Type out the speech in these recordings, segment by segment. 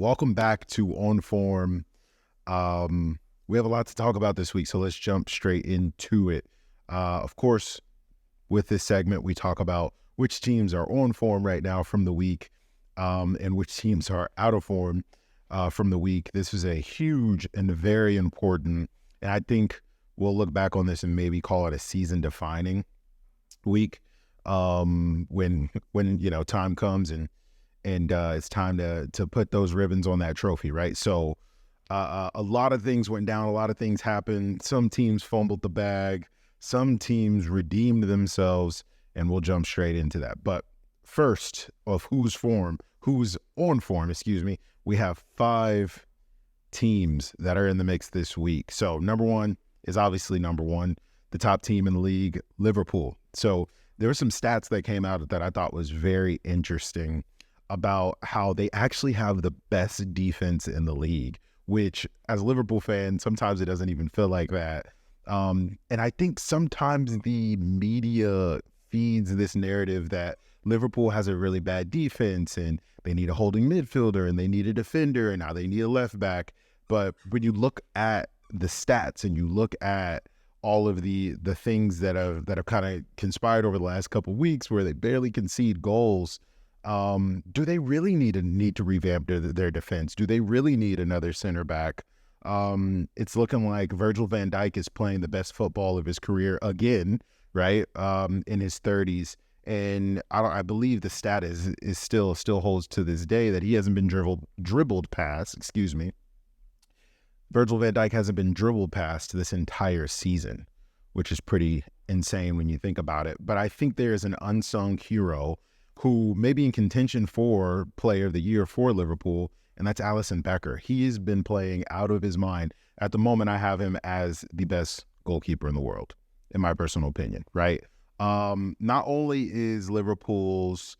welcome back to On Form. We have a lot to talk about this week, so let's jump straight into it. Of course, with this segment, we talk about which teams are on form right now from the week, and which teams are out of form from the week. This is a huge and very important, and I think we'll look back on this and maybe call it a season-defining week when time comes and it's time to put those ribbons on that trophy, right? So a lot of things went down. A lot of things happened. Some teams fumbled the bag. Some teams redeemed themselves, and we'll jump straight into that. But first, of who's on form, we have 5 teams that are in the mix this week. So number one is obviously the top team in the league, Liverpool. So there were some stats that came out that I thought was very interesting about how they actually have the best defense in the league, which as a Liverpool fan, sometimes it doesn't even feel like that. And I think sometimes the media feeds this narrative that Liverpool has a really bad defense and they need a holding midfielder and they need a defender and now they need a left back. But when you look at the stats and you look at all of the things that have kind of conspired over the last couple of weeks where they barely concede goals, do they really need to revamp their defense? Do they really need another center back? It's looking like Virgil van Dijk is playing the best football of his career again, right? In his 30s. And I believe the stat is still holds to this day that he hasn't been dribbled past, Virgil van Dijk hasn't been dribbled past this entire season, which is pretty insane when you think about it. But I think there is an unsung hero who may be in contention for Player of the Year for Liverpool, and that's Alisson Becker. He has been playing out of his mind. At the moment, I have him as the best goalkeeper in the world, in my personal opinion, right? Not only is Liverpool's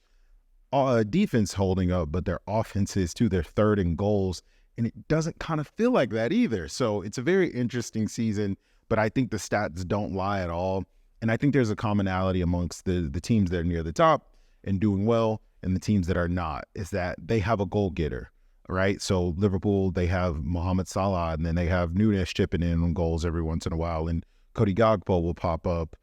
defense holding up, but their offense is too. They're third in goals, and it doesn't kind of feel like that either. So it's a very interesting season, but I think the stats don't lie at all. And I think there's a commonality amongst the teams that are near the top and doing well and the teams that are not, is that they have a goal getter, right? So Liverpool, they have Mohamed Salah, and then they have Nunes chipping in on goals every once in a while, and Cody Gakpo will pop up,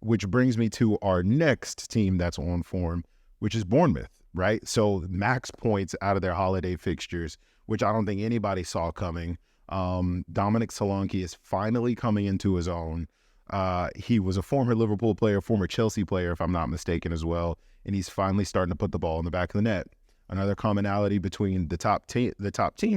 which brings me to our next team that's on form, which is Bournemouth, right? So max points out of their holiday fixtures, which I don't think anybody saw coming. Dominic Solanke is finally coming into his own. He was a former Liverpool player, former Chelsea player, if I'm not mistaken as well, and he's finally starting to put the ball in the back of the net. Another commonality between the top teams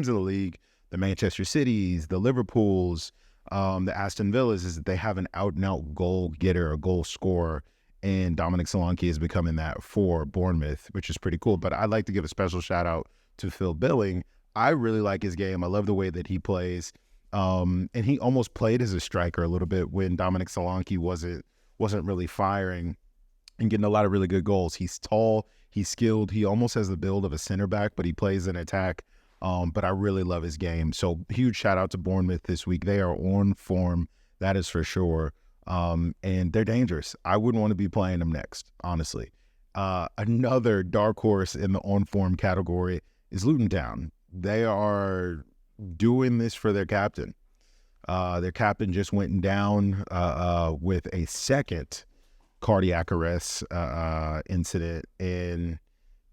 in the league, the Manchester Cities, the Liverpools, the Aston Villas, is that they have an out-and-out goal getter, a goal scorer, and Dominic Solanke is becoming that for Bournemouth, which is pretty cool. But I'd like to give a special shout-out to Phil Billing. I really like his game. I love the way that he plays. And he almost played as a striker a little bit when Dominic Solanke wasn't really firing and getting a lot of really good goals. He's tall, he's skilled, he almost has the build of a center back, but he plays in attack. But I really love his game. So huge shout out to Bournemouth this week. They are on form, that is for sure. And they're dangerous. I wouldn't want to be playing them next, honestly. Another dark horse in the on form category is Luton Town. They are doing this for their captain. Their captain just went down with a second cardiac arrest incident, and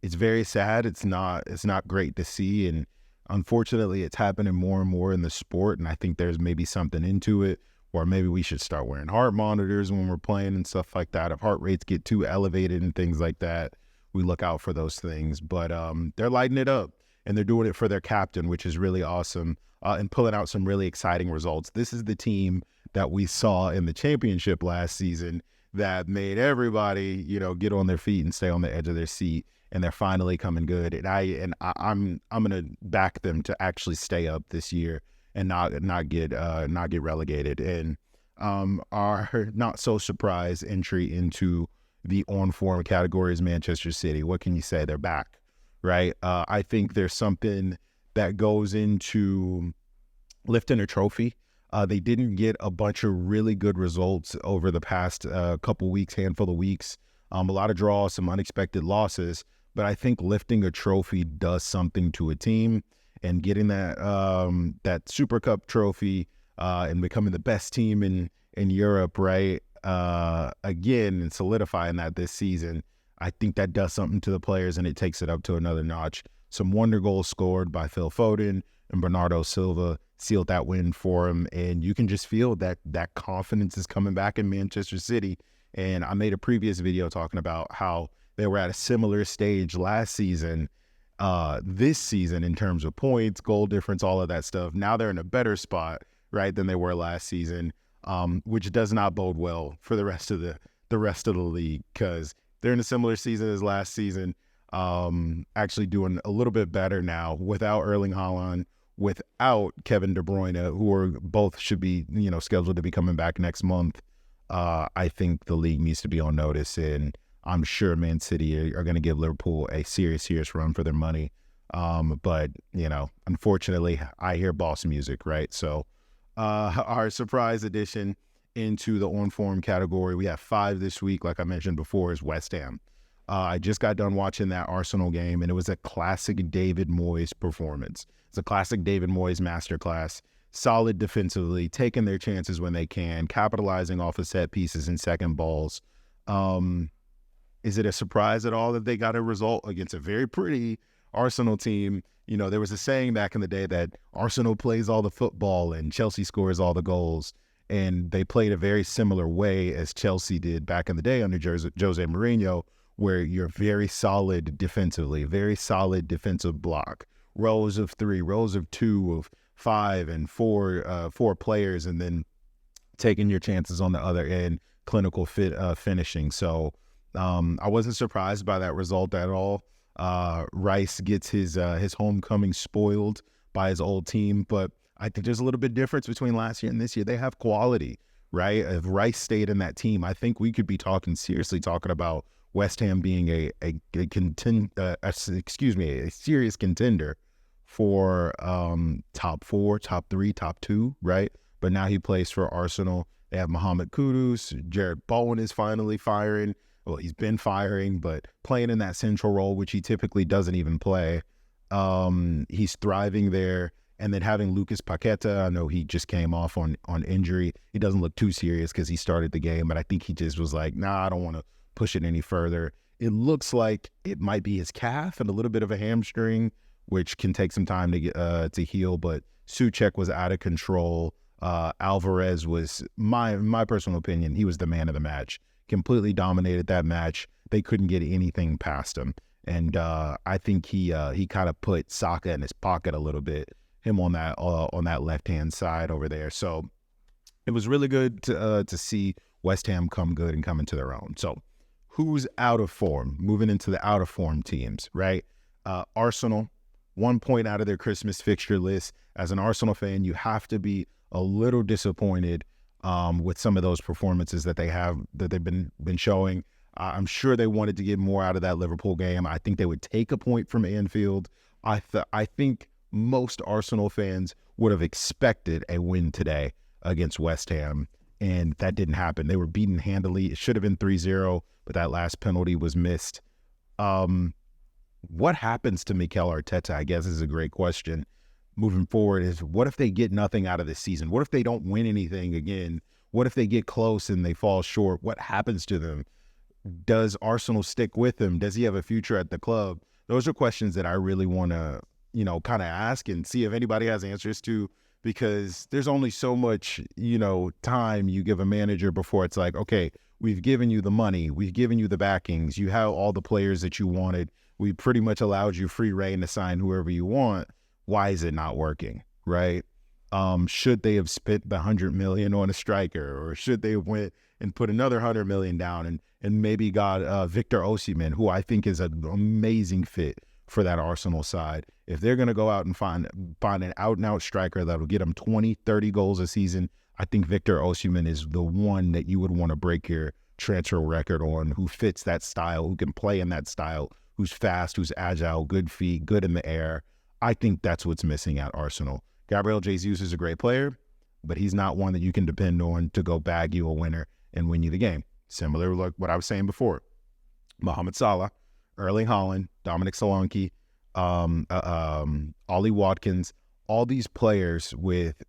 it's very sad. It's not great to see, and unfortunately, it's happening more and more in the sport. And I think there's maybe something into it, or maybe we should start wearing heart monitors when we're playing and stuff like that. If heart rates get too elevated and things like that, we look out for those things. But they're lighting it up. And they're doing it for their captain, which is really awesome, and pulling out some really exciting results. This is the team that we saw in the championship last season that made everybody, get on their feet and stay on the edge of their seat. And they're finally coming good. And I'm gonna back them to actually stay up this year and not get relegated. And our not so surprised entry into the on form category is Manchester City. What can you say? They're back. Right. I think there's something that goes into lifting a trophy. They didn't get a bunch of really good results over the past handful of weeks. A lot of draws, some unexpected losses. but I think lifting a trophy does something to a team, and getting that Super Cup trophy and becoming the best team in Europe, right? Again, and solidifying that this season, I think that does something to the players, and it takes it up to another notch. Some wonder goals scored by Phil Foden and Bernardo Silva sealed that win for him, and you can just feel that confidence is coming back in Manchester City. And I made a previous video talking about how they were at a similar stage last season, this season in terms of points, goal difference, all of that stuff. Now they're in a better spot, right, than they were last season, which does not bode well for the rest of the league, because they're in a similar season as last season, actually doing a little bit better now without Erling Haaland, without Kevin De Bruyne, who are both should be, scheduled to be coming back next month. I think the league needs to be on notice, and I'm sure Man City are going to give Liverpool a serious run for their money. But, unfortunately, I hear boss music, right? So our surprise addition into the on-form category, we have 5 this week, like I mentioned before, is West Ham. I just got done watching that Arsenal game, and it was a classic David Moyes performance. It's a classic David Moyes masterclass. Solid defensively, taking their chances when they can, capitalizing off of set pieces and second balls. Is it a surprise at all that they got a result against a very pretty Arsenal team? There was a saying back in the day that Arsenal plays all the football and Chelsea scores all the goals. And they played a very similar way as Chelsea did back in the day under Jose Mourinho, where you're very solid defensively, very solid defensive block, rows of 3, rows of 2, of 5 and 4 players, and then taking your chances on the other end, clinical finishing. So I wasn't surprised by that result at all. Rice gets his homecoming spoiled by his old team, but I think there's a little bit difference between last year and this year. They have quality, right? If Rice stayed in that team, I think we could be seriously talking about West Ham being a serious contender for top 4, top 3, top 2, right? But now he plays for Arsenal. They have Mohamed Kudus. Jared Bowen is finally firing. Well, he's been firing, but playing in that central role, which he typically doesn't even play. He's thriving there. And then having Lucas Paqueta, I know he just came off on injury. He doesn't look too serious because he started the game, but I think he just was like, nah, I don't want to push it any further. It looks like it might be his calf and a little bit of a hamstring, which can take some time to get to heal. But Souček was out of control. Alvarez was, my personal opinion, he was the man of the match. Completely dominated that match. They couldn't get anything past him. And I think he kind of put Saka in his pocket a little bit, him on that left-hand side over there. So it was really good to see West Ham come good and come into their own. So who's out of form? Moving into the out-of-form teams, right? Arsenal, 1 point out of their Christmas fixture list. As an Arsenal fan, you have to be a little disappointed with some of those performances that they've been showing. I'm sure they wanted to get more out of that Liverpool game. I think they would take a point from Anfield. I think most Arsenal fans would have expected a win today against West Ham, and that didn't happen. They were beaten handily. It should have been 3-0, but that last penalty was missed. What happens to Mikel Arteta, I guess, is a great question moving forward. Is what if they get nothing out of this season? What if they don't win anything again? What if they get close and they fall short? What happens to them? Does Arsenal stick with him? Does he have a future at the club? Those are questions that I really want to, kind of ask and see if anybody has answers to, because there's only so much, time you give a manager before it's like, okay, we've given you the money, we've given you the backings, you have all the players that you wanted, we pretty much allowed you free reign to sign whoever you want. Why is it not working, right? Should they have spent the $100 million on a striker, or should they have went and put another $100 million down and maybe got Victor Osimhen, who I think is an amazing fit for that Arsenal side? If they're going to go out and find an out-and-out striker that'll get them 20, 30 goals a season, I think Victor Osimhen is the one that you would want to break your transfer record on, who fits that style, who can play in that style, who's fast, who's agile, good feet, good in the air. I think that's what's missing at Arsenal. Gabriel Jesus is a great player, but he's not one that you can depend on to go bag you a winner and win you the game. Similar like what I was saying before. Mohamed Salah, Erling Haaland, Dominic Solanke, Ollie Watkins, all these players with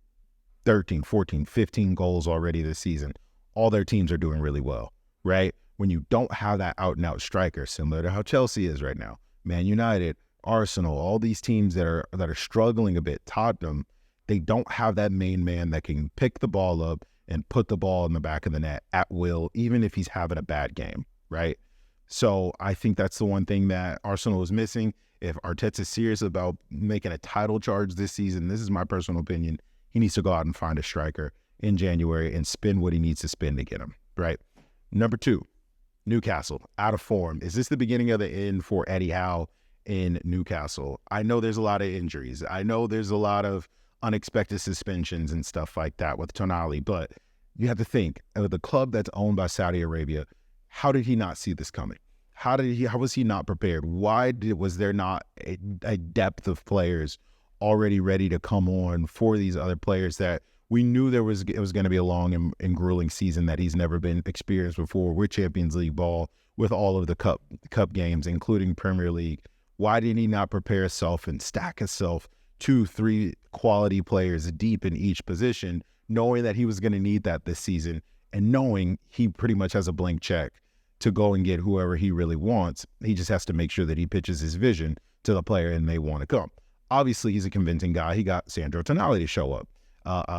13, 14, 15 goals already this season. All their teams are doing really well, right? When you don't have that out-and-out striker, similar to how Chelsea is right now, Man United, Arsenal, all these teams that are struggling a bit, Tottenham, they don't have that main man that can pick the ball up and put the ball in the back of the net at will, even if he's having a bad game, right? So I think that's the one thing that Arsenal is missing. If Arteta's serious about making a title charge this season, this is my personal opinion, he needs to go out and find a striker in January and spend what he needs to spend to get him, right? Number 2, Newcastle, out of form. Is this the beginning of the end for Eddie Howe in Newcastle? I know there's a lot of injuries. I know there's a lot of unexpected suspensions and stuff like that with Tonali, but you have to think, the club that's owned by Saudi Arabia, how did he not see this coming? How was he not prepared? Was there not a depth of players already ready to come on for these other players that we knew it was going to be a long and grueling season that he's never been experienced before with Champions League ball, with all of the cup games, including Premier League? Why did he not prepare himself and stack himself 2, 3 quality players deep in each position, knowing that he was going to need that this season and knowing he pretty much has a blank check to go and get whoever he really wants? He just has to make sure that he pitches his vision to the player and they want to come. Obviously, he's a convincing guy. He got Sandro Tonali to show up,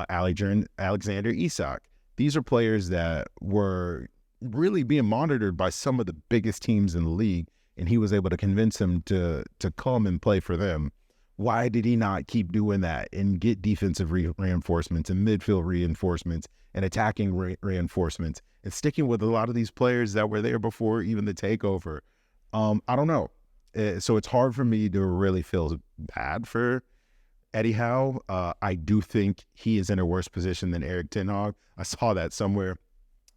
Alexander Isak. These are players that were really being monitored by some of the biggest teams in the league, and he was able to convince them to come and play for them. Why did he not keep doing that and get defensive reinforcements and midfield reinforcements and attacking reinforcements and sticking with a lot of these players that were there before even the takeover? I don't know. So it's hard for me to really feel bad for Eddie Howe. I do think he is in a worse position than Erik ten Hag. I saw that somewhere.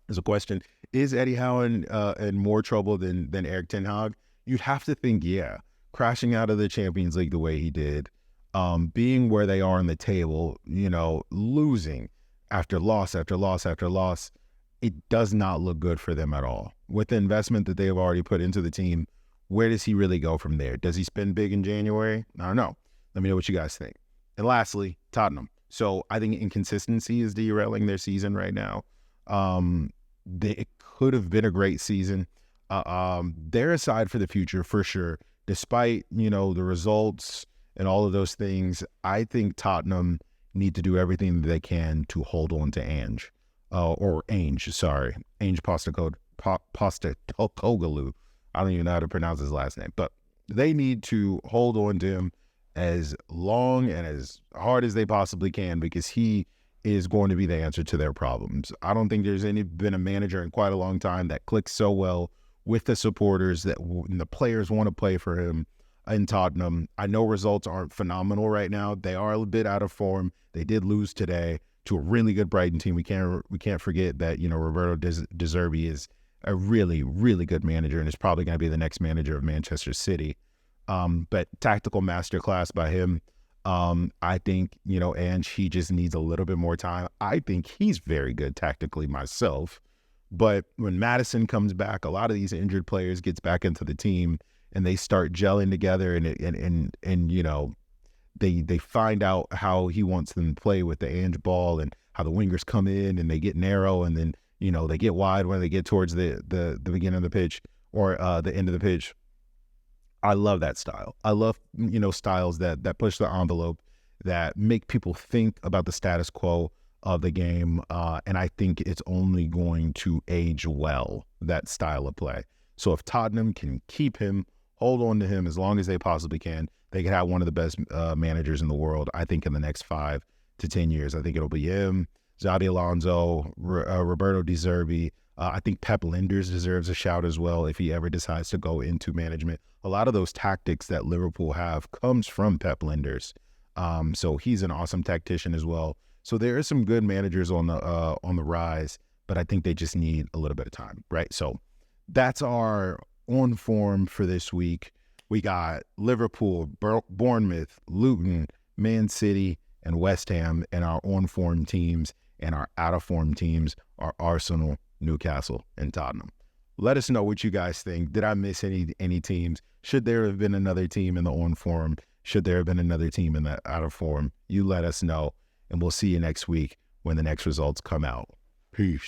There's a question: is Eddie Howe in more trouble than Erik ten Hag? You'd have to think, yeah. Crashing out of the Champions League the way he did, being where they are in the table, losing after loss after loss after loss, it does not look good for them at all. With the investment that they have already put into the team, where does he really go from there? Does he spend big in January? I don't know. Let me know what you guys think. And lastly, Tottenham. So I think inconsistency is derailing their season right now. It could have been a great season. They're aside for the future for sure. Despite, the results and all of those things, I think Tottenham need to do everything that they can to hold on to Ange Postecoglou. I don't even know how to pronounce his last name, but they need to hold on to him as long and as hard as they possibly can, because he is going to be the answer to their problems. I don't think there's been a manager in quite a long time that clicks so well with the supporters that the players want to play for him in Tottenham. I know results aren't phenomenal right now. They are a bit out of form. They did lose today to a really good Brighton team. We can't forget that, Roberto De Zerbi is a really, really good manager and is probably going to be the next manager of Manchester City. But tactical masterclass by him. I think, Ange, he just needs a little bit more time. I think he's very good tactically myself. But when Maddison comes back, a lot of these injured players gets back into the team and they start gelling together and they find out how he wants them to play with the Ange ball and how the wingers come in and they get narrow and then, they get wide when they get towards the beginning of the pitch or the end of the pitch. I love that style. I love, styles that push the envelope, that make people think about the status quo of the game. And I think it's only going to age well, that style of play. So if Tottenham can keep him, hold on to him as long as they possibly can, they could have one of the best managers in the world, I think, in the next 5 to 10 years. I think it'll be him, Xabi Alonso, Roberto De Zerbi. I think Pep Linders deserves a shout as well if he ever decides to go into management. A lot of those tactics that Liverpool have comes from Pep Linders. So he's an awesome tactician as well. So there are some good managers on the rise, but I think they just need a little bit of time, right? So that's our on form for this week. We got Liverpool, Bournemouth, Luton, Man City, and West Ham, and our on form teams, and our out of form teams are Arsenal, Newcastle, and Tottenham. Let us know what you guys think. Did I miss any teams? Should there have been another team in the on form? Should there have been another team in the out of form? You let us know, and we'll see you next week when the next results come out. Peace.